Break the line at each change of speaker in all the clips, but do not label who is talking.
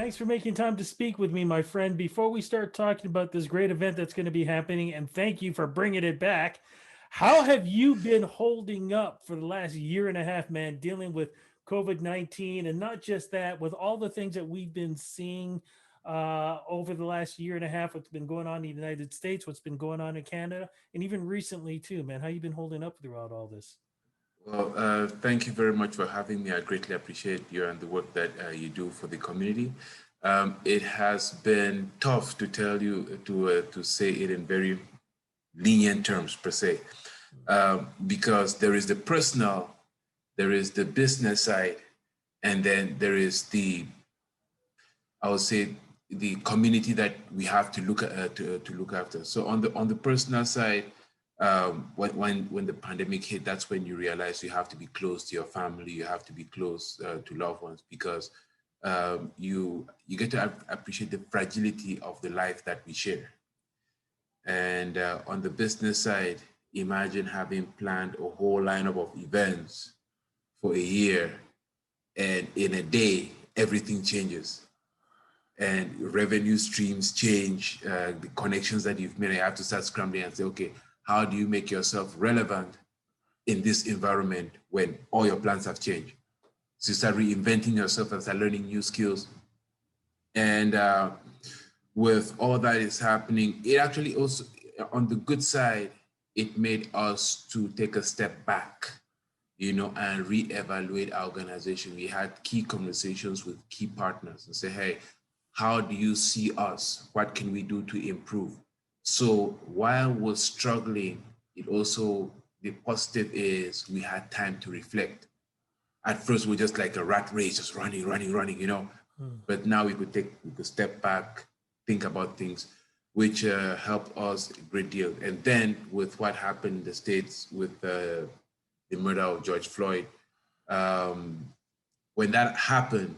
Thanks for making time to speak with me, my friend. Before we start talking about this great event that's going to be happening, and thank you for bringing it back, how have you been holding up for the last year and a half, man, dealing with COVID-19? And not just that, with all the things that we've been seeing over the last year and a half, what's been going on in the United States, what's been going on in Canada, and even recently too, man. How you been holding up throughout all this?
Well, thank you very much for having me. I greatly appreciate you and the work that you do for the community. It has been tough to tell you to say it in very lenient terms per se, because there is the personal, there is the business side, and then there is I would say the community that we have to look at, to look after. So on the personal side, when the pandemic hit, that's when you realize you have to be close to your family, you have to be close to loved ones, because you get to appreciate the fragility of the life that we share. And on the business side, imagine having planned a whole lineup of events for a year, and in a day, everything changes and revenue streams change, the connections that you've made. You have to start scrambling and say, okay, how do you make yourself relevant in this environment when all your plans have changed? So you start reinventing yourself and start learning new skills. And with all that is happening, it actually also, on the good side, it made us to take a step back, and reevaluate our organization. We had key conversations with key partners and say, hey, how do you see us? What can we do to improve? So while we're struggling, the positive is we had time to reflect. At first, we're just like a rat race, just running. But now we could step back, think about things, which helped us a great deal. And then with what happened in the States with the murder of George Floyd, when that happened,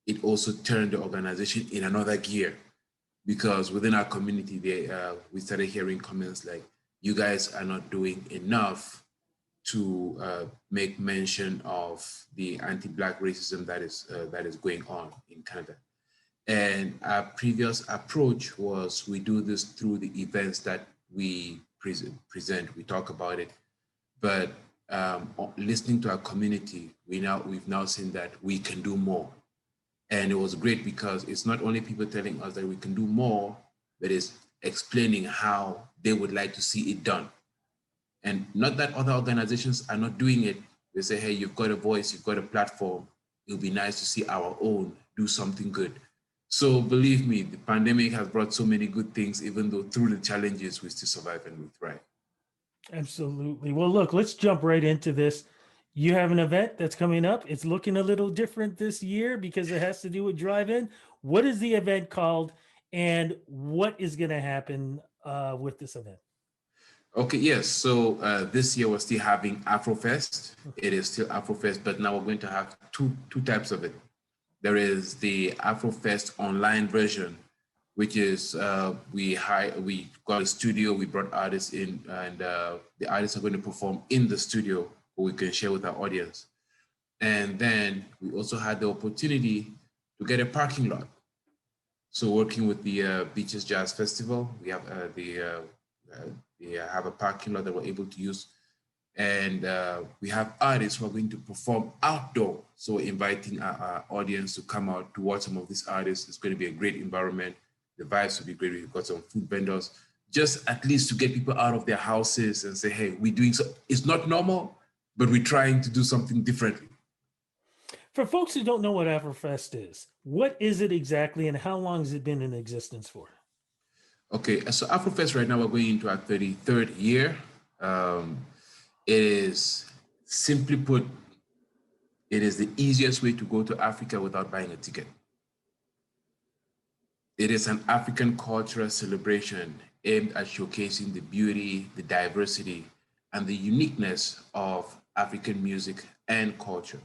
it also turned the organization in another gear, because within our community, we started hearing comments like, you guys are not doing enough to make mention of the anti-Black racism that is going on in Canada. And our previous approach was, we do this through the events that we present, we talk about it. But listening to our community, we've now seen that we can do more. And it was great because it's not only people telling us that we can do more, but it's explaining how they would like to see it done. And not that other organizations are not doing it. They say, hey, you've got a voice, you've got a platform. It'll be nice to see our own do something good. So believe me, the pandemic has brought so many good things, even though through the challenges, we still survive and we thrive.
Absolutely. Well, look, let's jump right into this. You have an event that's coming up. It's looking a little different this year because it has to do with drive-in. What is the event called, and what is going to happen with this event?
Okay, yes. So this year we're still having AFROFEST. It is still AFROFEST, but now we're going to have two types of it. There is the AFROFEST online version, which is we got a studio, we brought artists in, and the artists are going to perform in the studio, who we can share with our audience. And then we also had the opportunity to get a parking lot. So working with the Beaches Jazz Festival, we have we have a parking lot that we're able to use. And we have artists who are going to perform outdoor. So we're inviting our audience to come out to watch some of these artists. It's going to be a great environment. The vibes will be great. We've got some food vendors, just at least to get people out of their houses and say, hey, we're doing so. It's not normal, but we're trying to do something differently.
For folks who don't know what AfroFest is, what is it exactly, and how long has it been in existence for?
Okay, so AfroFest right now, we're going into our 33rd year. It is, simply put, it is the easiest way to go to Africa without buying a ticket. It is an African cultural celebration aimed at showcasing the beauty, the diversity, and the uniqueness of African music and culture.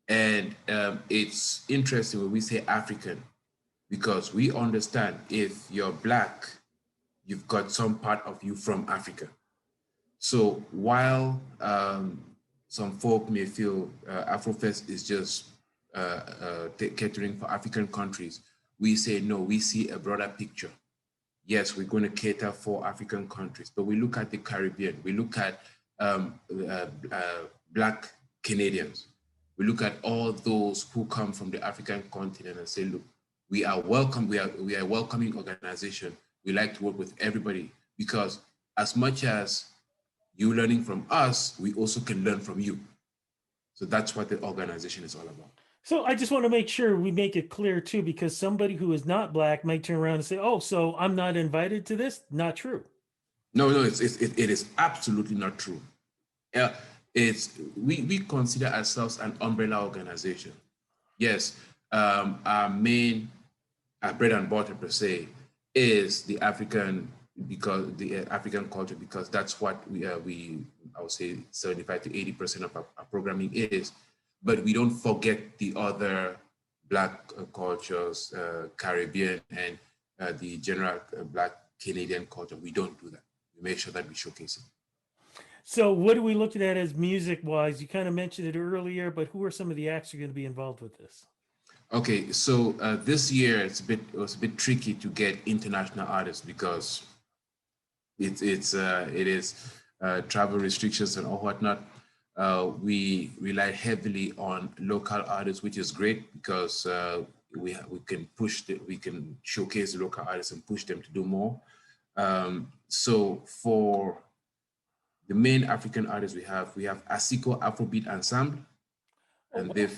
And it's interesting when we say African, because we understand if you're Black, you've got some part of you from Africa. So while some folk may feel Afrofest is just catering for African countries, we say, no, we see a broader picture. Yes, we're going to cater for African countries, but we look at the Caribbean, we look at Black Canadians, we look at all those who come from the African continent and say, look, we are welcome, we are a welcoming organization. We like to work with everybody because as much as you learning from us, we also can learn from you. So that's what the organization is all about.
So I just want to make sure we make it clear too, because somebody who is not Black might turn around and say, "Oh, so I'm not invited to this?" Not true.
No, it is absolutely not true. We consider ourselves an umbrella organization. Yes, our main, our bread and butter per se, is the African, because the African culture, because that's what I would say 75 to 80% of our programming is. But we don't forget the other Black cultures, Caribbean, and the general Black Canadian culture. We don't do that. We make sure that we showcase it.
So what are we looking at as music wise? You kind of mentioned it earlier, but who are some of the acts who are going to be involved with this?
Okay, so this year it was a bit tricky to get international artists because it is travel restrictions and all whatnot. We rely heavily on local artists, which is great because we can showcase the local artists and push them to do more. So for the main African artists we have Asiko Afrobeat Ensemble, and they're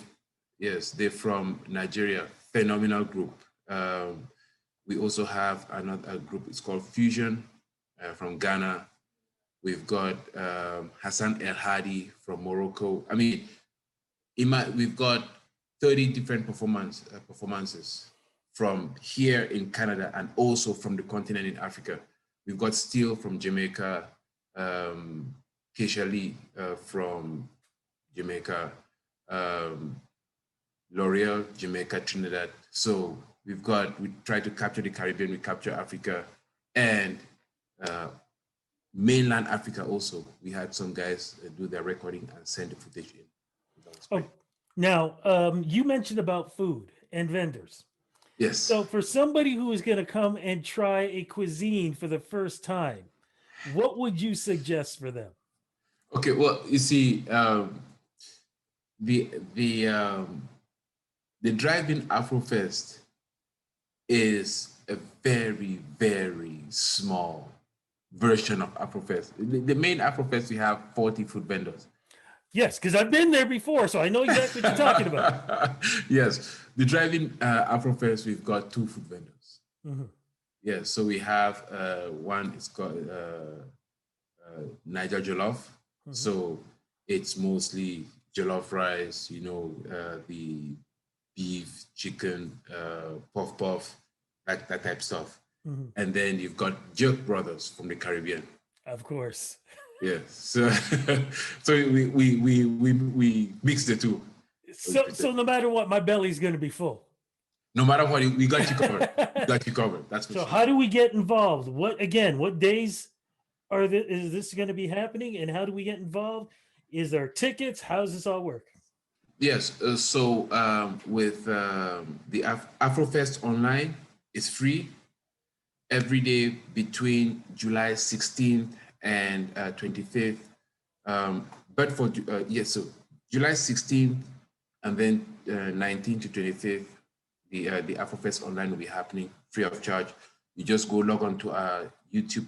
from Nigeria, phenomenal group. We also have another group, it's called Fusion from Ghana. We've got Hassan El Hadi from Morocco. I mean, we've got 30 different performances from here in Canada and also from the continent in Africa. We've got Steel from Jamaica, Keisha Lee from Jamaica, L'Oreal, Jamaica, Trinidad. So we try to capture the Caribbean, we capture Africa, and mainland Africa also. We had some guys do their recording and send the footage in.
Oh, now you mentioned about food and vendors.
Yes.
So for somebody who is going to come and try a cuisine for the first time, what would you suggest for them?
Okay, well, you see, the drive-in AFROFEST is a very, very small version of AFROFEST. The main AFROFEST, we have 40 food vendors.
Yes, because I've been there before, so I know exactly what you're talking about.
Yes, the driving AFROFEST, we've got 2 food vendors. Mm-hmm. Yes, so we have one, it's called Niger Jollof. Mm-hmm. So it's mostly jollof rice, the beef, chicken, puff, that type of stuff. Mm-hmm. And then you've got Jerk Brothers from the Caribbean.
Of course.
Yeah. So we mix the two.
So no matter what, my belly's going to be full.
No matter what, we got you covered. We got you covered. That's for sure.
So how do we get involved? What days is this going to be happening, and how do we get involved? Is there tickets? How does this all work?
Yes. So with the AFROFEST online, it's free every day between July 16th and 25th. But for so July 16th and then 19th to 25th, the AFROFEST online will be happening free of charge. You just go log on to our YouTube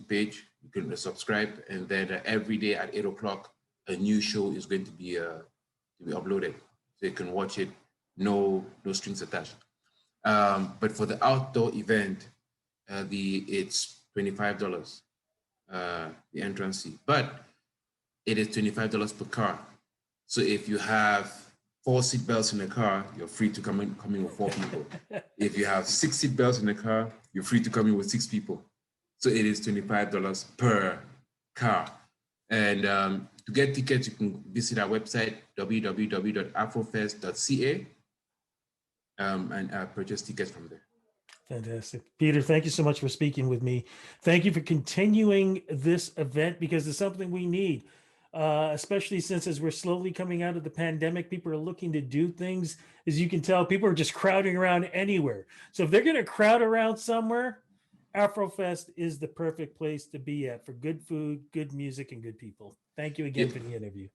page. You can subscribe, and then every day at 8 o'clock, a new show is going to be uploaded, so you can watch it. No strings attached. But for the outdoor event, it's $25, the entrance fee, but it is $25 per car. So if you have 4 seat belts in the car, you're free to come in with 4 people. If you have 6 seat belts in the car, you're free to come in with 6 people. So it is $25 per car. And to get tickets, you can visit our website, www.afrofest.ca, and purchase tickets from there.
Fantastic. Peter, thank you so much for speaking with me. Thank you for continuing this event, because it's something we need. especially since as we're slowly coming out of the pandemic, people are looking to do things. As you can tell, people are just crowding around anywhere. So if they're going to crowd around somewhere, AfroFest is the perfect place to be at for good food, good music, and good people. Thank you again
Yeah,
for the interview.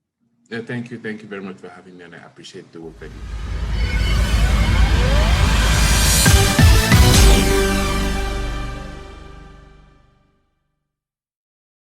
thank you very much for having me, and I appreciate the work that you do.